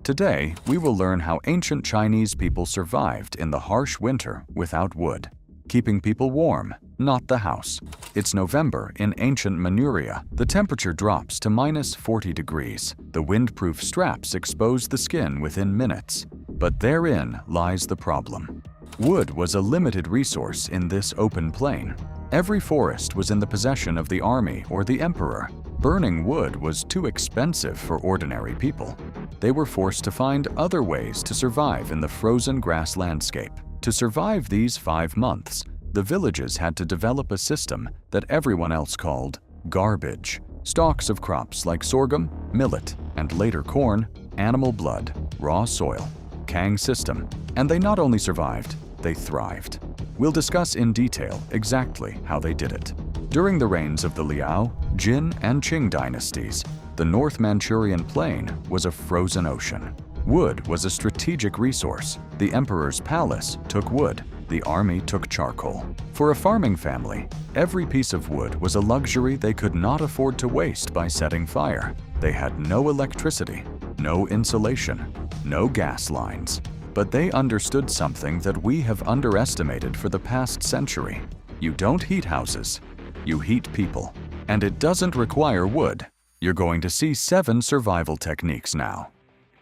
Today, we will learn how ancient Chinese people survived in the harsh winter without wood, keeping people warm, not the house. It's November in ancient Manchuria. The temperature drops to -40 degrees. The windproof straps expose the skin within minutes. But therein lies the problem. Wood was a limited resource in this open plain. Every forest was in the possession of the army or the emperor. Burning wood was too expensive for ordinary people. They were forced to find other ways to survive in the frozen grass landscape. To survive these 5 months, the villages had to develop a system that everyone else called garbage. Stalks of crops like sorghum, millet, and later corn, animal blood, raw soil, Kang system. And they not only survived, they thrived. We'll discuss in detail exactly how they did it. During the reigns of the Liao, Jin, and Qing dynasties, the North Manchurian plain was a frozen ocean. Wood was a strategic resource. The emperor's palace took wood. The army took charcoal. For a farming family, every piece of wood was a luxury they could not afford to waste by setting fire. They had no electricity, no insulation, no gas lines. But they understood something that we have underestimated for the past century. You don't heat houses, you heat people. And it doesn't require wood. You're going to see 7 survival techniques now.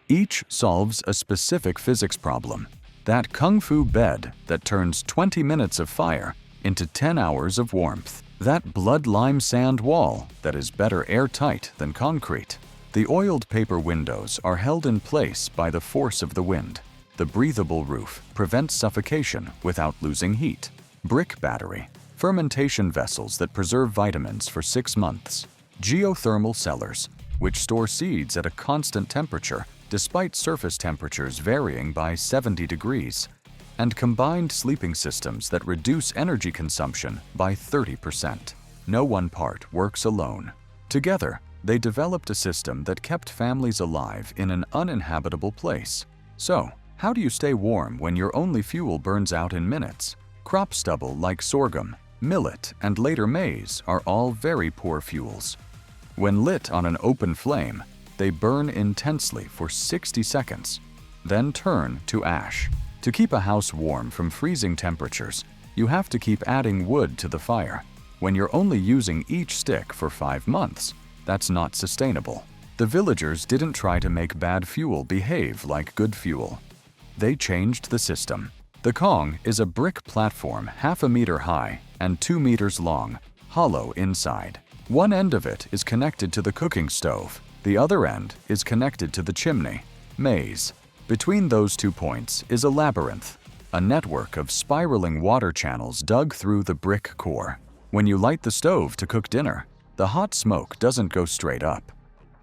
Each solves a specific physics problem. That kung fu bed that turns 20 minutes of fire into 10 hours of warmth. That blood lime sand wall that is better airtight than concrete. The oiled paper windows are held in place by the force of the wind. The breathable roof prevents suffocation without losing heat. Brick battery. Fermentation vessels that preserve vitamins for 6 months. Geothermal cellars, which store seeds at a constant temperature despite surface temperatures varying by 70 degrees. And combined sleeping systems that reduce energy consumption by 30%. No one part works alone. Together, they developed a system that kept families alive in an uninhabitable place. So, how do you stay warm when your only fuel burns out in minutes? Crop stubble like sorghum, millet, and later maize are all very poor fuels. When lit on an open flame, they burn intensely for 60 seconds, then turn to ash. To keep a house warm from freezing temperatures, you have to keep adding wood to the fire. When you're only using each stick for 5 months, that's not sustainable. The villagers didn't try to make bad fuel behave like good fuel. They changed the system. The Kang is a brick platform 1/2 meter high and 2 meters long, hollow inside. One end of it is connected to the cooking stove. The other end is connected to the chimney, maze. Between those 2 points is a labyrinth, a network of spiraling water channels dug through the brick core. When you light the stove to cook dinner, the hot smoke doesn't go straight up.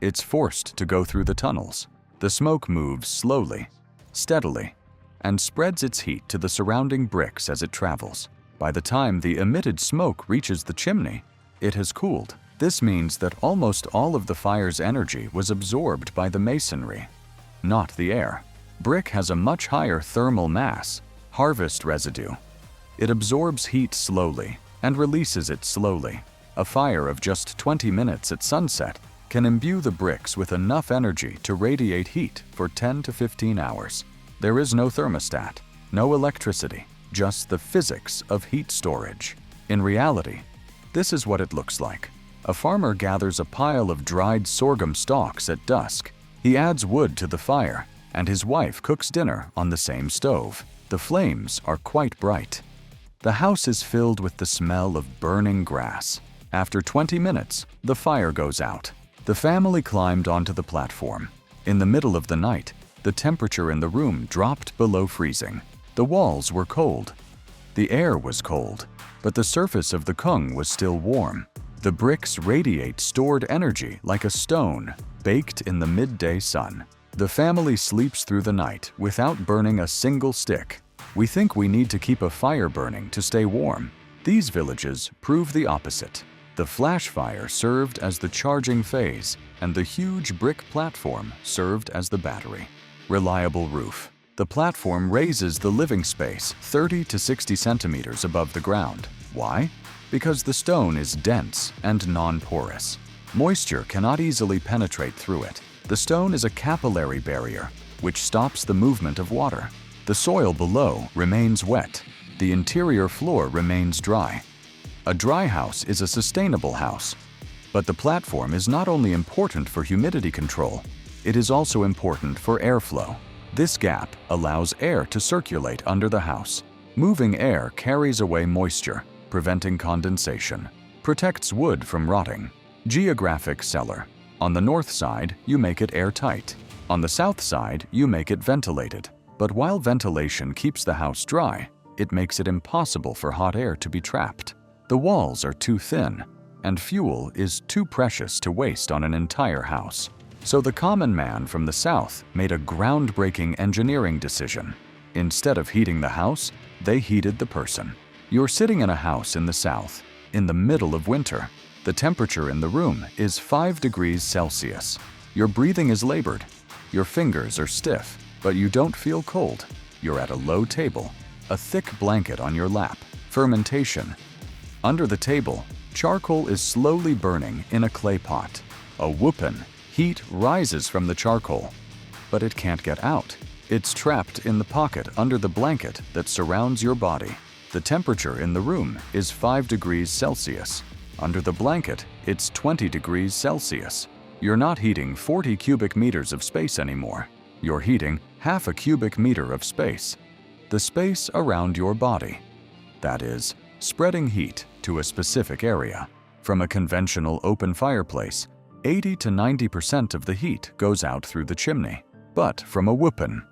It's forced to go through the tunnels. The smoke moves slowly, steadily, and spreads its heat to the surrounding bricks as it travels. By the time the emitted smoke reaches the chimney, it has cooled. This means that almost all of the fire's energy was absorbed by the masonry, not the air. Brick has a much higher thermal mass, harvest residue. It absorbs heat slowly and releases it slowly. A fire of just 20 minutes at sunset can imbue the bricks with enough energy to radiate heat for 10 to 15 hours. There is no thermostat, no electricity, just the physics of heat storage. In reality, this is what it looks like. A farmer gathers a pile of dried sorghum stalks at dusk. He adds wood to the fire, and his wife cooks dinner on the same stove. The flames are quite bright. The house is filled with the smell of burning grass. After 20 minutes, the fire goes out. The family climbed onto the platform. In the middle of the night, the temperature in the room dropped below freezing. The walls were cold. The air was cold, but the surface of the Kang was still warm. The bricks radiate stored energy like a stone baked in the midday sun. The family sleeps through the night without burning a single stick. We think we need to keep a fire burning to stay warm. These villages prove the opposite. The flash fire served as the charging phase, and the huge brick platform served as the battery. Reliable roof. The platform raises the living space 30 to 60 centimeters above the ground. Why? Because the stone is dense and non-porous. Moisture cannot easily penetrate through it. The stone is a capillary barrier. which stops the movement of water. The soil below remains wet. The interior floor remains dry. A dry house is a sustainable house. But the platform is not only important for humidity control, it is also important for airflow. This gap allows air to circulate under the house. Moving air carries away moisture, preventing condensation, protects wood from rotting. Geographic cellar. On the north side, you make it airtight. On the south side, you make it ventilated. But while ventilation keeps the house dry, it makes it impossible for hot air to be trapped. The walls are too thin, and fuel is too precious to waste on an entire house. So the common man from the south made a groundbreaking engineering decision. Instead of heating the house, they heated the person. You're sitting in a house in the south, in the middle of winter. The temperature in the room is 5 degrees Celsius. Your breathing is labored. Your fingers are stiff, but you don't feel cold. You're at a low table, a thick blanket on your lap. Fermentation. Under the table, charcoal is slowly burning in a clay pot. A whoopin, heat rises from the charcoal, but it can't get out. It's trapped in the pocket under the blanket that surrounds your body. The temperature in the room is 5 degrees Celsius. Under the blanket, it's 20 degrees Celsius. You're not heating 40 cubic meters of space anymore. You're heating half a cubic meter of space. The space around your body. That is, spreading heat to a specific area. From a conventional open fireplace, 80 to 90% of the heat goes out through the chimney. But from a whoopin,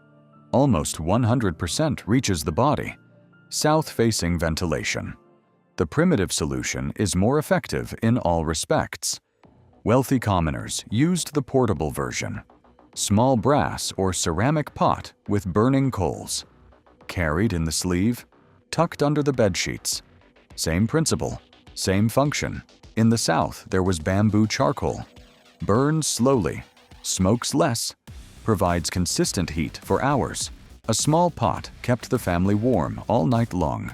almost 100% reaches the body. South-facing ventilation. The primitive solution is more effective in all respects. Wealthy commoners used the portable version. Small brass or ceramic pot with burning coals. Carried in the sleeve, tucked under the bedsheets. Same principle, same function. In the south, there was bamboo charcoal. Burns slowly, smokes less, provides consistent heat for hours. A small pot kept the family warm all night long.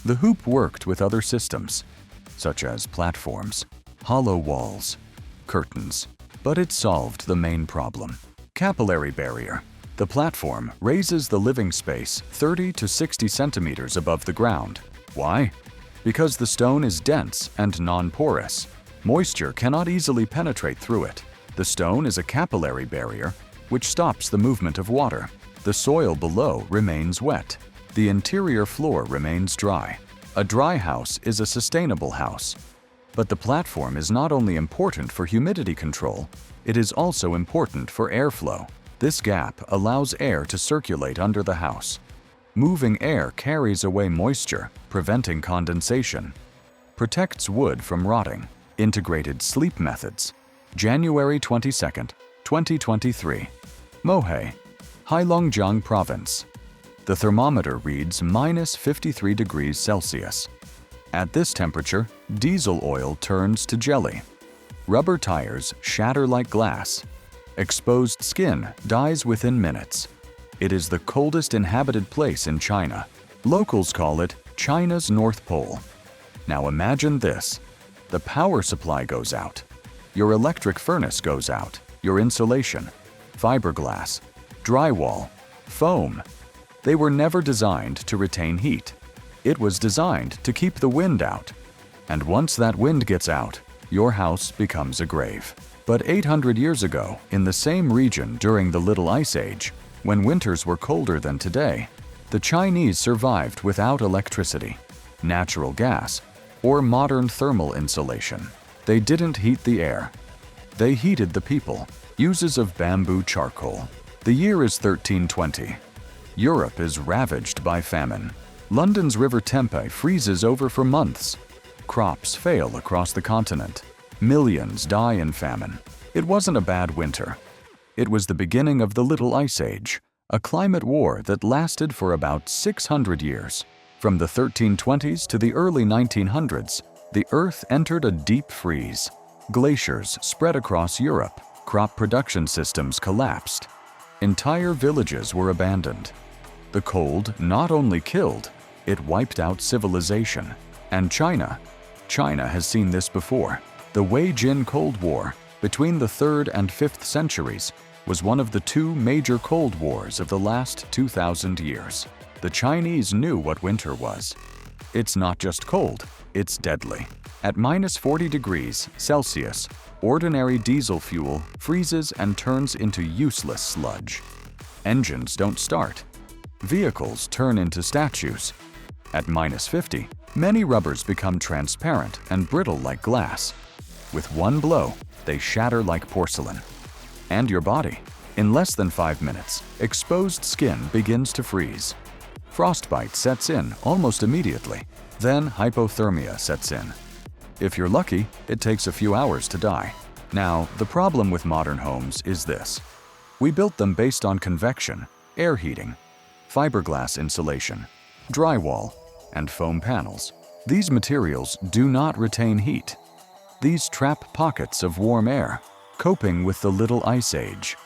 The hoop worked with other systems, such as platforms, hollow walls, curtains, but it solved the main problem. Capillary barrier. The platform raises the living space 30 to 60 centimeters above the ground. Why? Because the stone is dense and non-porous. Moisture cannot easily penetrate through it. The stone is a capillary barrier, which stops the movement of water. The soil below remains wet. The interior floor remains dry. A dry house is a sustainable house. But the platform is not only important for humidity control, it is also important for airflow. This gap allows air to circulate under the house. Moving air carries away moisture, preventing condensation. Protects wood from rotting. Integrated sleep methods. January 22, 2023. Mohe, Heilongjiang Province. The thermometer reads -53 degrees Celsius. At this temperature, diesel oil turns to jelly. Rubber tires shatter like glass. Exposed skin dies within minutes. It is the coldest inhabited place in China. Locals call it China's North Pole. Now imagine this. The power supply goes out. Your electric furnace goes out. Your insulation, fiberglass, drywall, foam. They were never designed to retain heat. It was designed to keep the wind out. And once that wind gets out, your house becomes a grave. But 800 years ago, in the same region during the Little Ice Age, when winters were colder than today, the Chinese survived without electricity, natural gas, or modern thermal insulation. They didn't heat the air. They heated the people. Uses of bamboo charcoal. The year is 1320. Europe is ravaged by famine. London's River Tempe freezes over for months. Crops fail across the continent. Millions die in famine. It wasn't a bad winter. It was the beginning of the Little Ice Age, a climate war that lasted for about 600 years. From the 1320s to the early 1900s, the Earth entered a deep freeze. Glaciers spread across Europe. Crop production systems collapsed. Entire villages were abandoned. The cold not only killed, it wiped out civilization. And China has seen this before. The Wei-Jin Cold War, between the 3rd and 5th centuries, was one of the two major Cold Wars of the last 2,000 years. The Chinese knew what winter was. It's not just cold, it's deadly. At -40 degrees Celsius, ordinary diesel fuel freezes and turns into useless sludge. Engines don't start. Vehicles turn into statues. At -50, many rubbers become transparent and brittle like glass. With one blow, they shatter like porcelain. And your body. In less than 5 minutes, exposed skin begins to freeze. Frostbite sets in almost immediately. Then hypothermia sets in. If you're lucky, it takes a few hours to die. Now, the problem with modern homes is this. We built them based on convection, air heating, fiberglass insulation, drywall, and foam panels. These materials do not retain heat. These trap pockets of warm air, coping with the little ice age.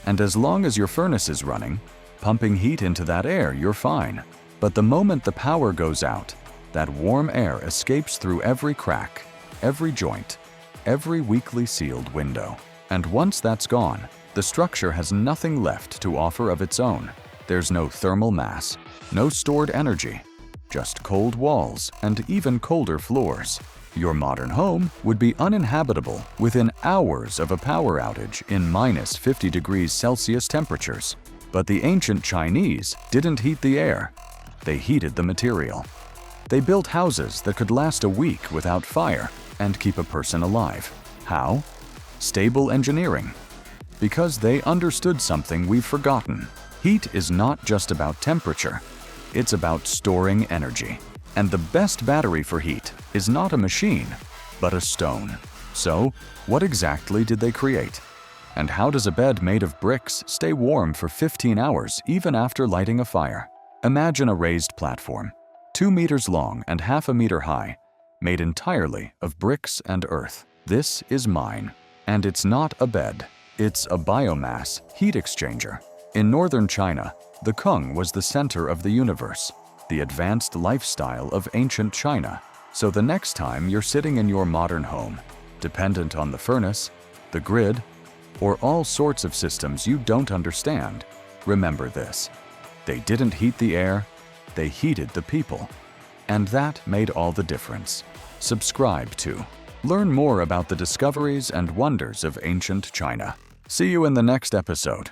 And as long as your furnace is running, pumping heat into that air, you're fine. But the moment the power goes out, that warm air escapes through every crack, every joint, every weakly sealed window. And once that's gone, the structure has nothing left to offer of its own. There's no thermal mass, no stored energy, just cold walls and even colder floors. Your modern home would be uninhabitable within hours of a power outage in -50 degrees Celsius temperatures. But the ancient Chinese didn't heat the air, they heated the material. They built houses that could last a week without fire and keep a person alive. How? Stable engineering. Because they understood something we've forgotten. Heat is not just about temperature, it's about storing energy. And the best battery for heat is not a machine, but a stone. So, what exactly did they create? And how does a bed made of bricks stay warm for 15 hours even after lighting a fire? Imagine a raised platform, 2 meters long and half a meter high, made entirely of bricks and earth. This is mine. And it's not a bed, it's a biomass heat exchanger. In northern China, the Kang was the center of the universe, the advanced lifestyle of ancient China. So the next time you're sitting in your modern home, dependent on the furnace, the grid, or all sorts of systems you don't understand, remember this. They didn't heat the air, they heated the people. And that made all the difference. Subscribe to learn more about the discoveries and wonders of ancient China. See you in the next episode.